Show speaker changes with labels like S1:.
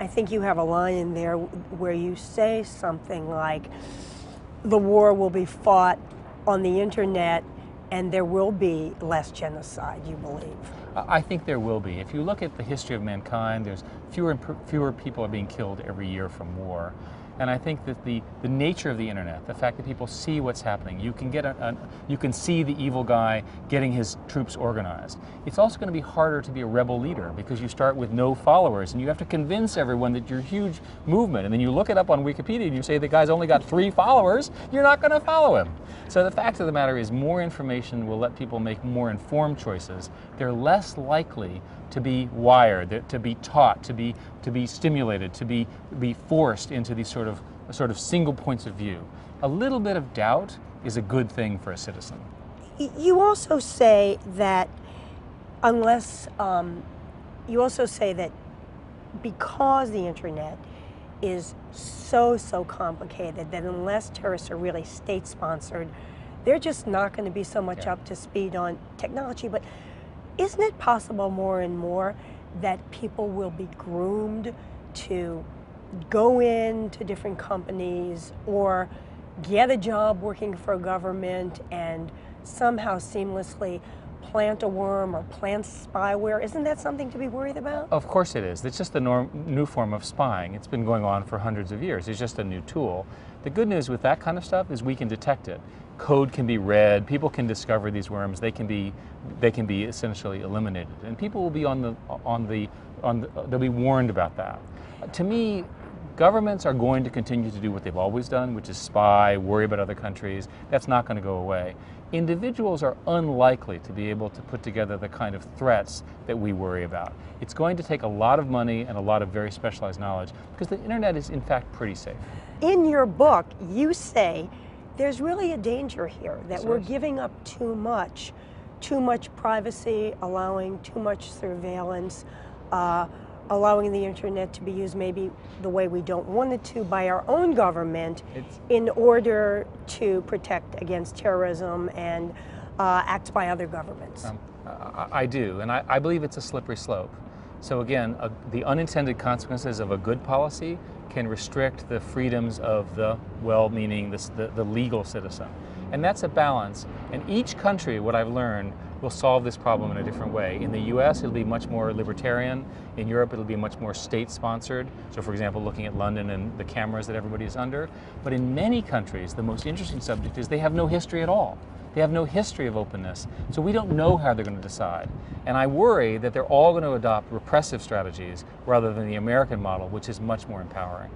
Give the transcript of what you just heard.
S1: I think you have a line in there where you say something like, the war will be fought on the internet and there will be less genocide, you believe?
S2: I think there will be. If you look at the history of mankind, there's fewer and fewer people are being killed every year from war. And I think that the nature of the internet, the fact that people see what's happening, you can get you can see the evil guy getting his troops organized. It's also going to be harder to be a rebel leader because you start with no followers and you have to convince everyone that you're a huge movement. And then you look it up on Wikipedia and you say the guy's only got 3 followers, you're not going to follow him. So the fact of the matter is more information will let people make more informed choices. They're less likely to be wired, to be taught, to be stimulated, to be forced into these sort of single points of view. A little bit of doubt is a good thing for a citizen.
S1: You also say that unless, you also say that because the internet is so complicated that unless terrorists are really state-sponsored, they're just not going to be so much up to speed on technology. But isn't it possible more and more that people will be groomed to go into different companies or get a job working for a government and somehow seamlessly plant a worm or plant spyware? Isn't that something to be worried about?
S2: Of course it is. It's just a new form of spying. It's been going on for hundreds of years. It's just a new tool. The good news with that kind of stuff is we can detect it. Code can be read, people can discover these worms, they can be essentially eliminated. And people will be they'll be warned about that. To me, governments are going to continue to do what they've always done, which is spy, worry about other countries. That's not going to go away. Individuals are unlikely to be able to put together the kind of threats that we worry about. It's going to take a lot of money and a lot of very specialized knowledge because the internet is in fact pretty safe.
S1: In your book, you say there's really a danger here that we're giving up too much privacy, allowing too much surveillance, allowing the internet to be used maybe the way we don't want it to by our own government in order to protect against terrorism and acts by other governments.
S2: I do, and I believe it's a slippery slope. So again, the unintended consequences of a good policy can restrict the freedoms of the well-meaning, the legal citizen. And that's a balance. And each country, what I've learned, will solve this problem in a different way. In the US, it'll be much more libertarian. In Europe, it'll be much more state-sponsored. So for example, looking at London and the cameras that everybody is under. But in many countries, the most interesting subject is they have no history at all. They have no history of openness. So we don't know how they're going to decide. And I worry that they're all going to adopt repressive strategies rather than the American model, which is much more empowering.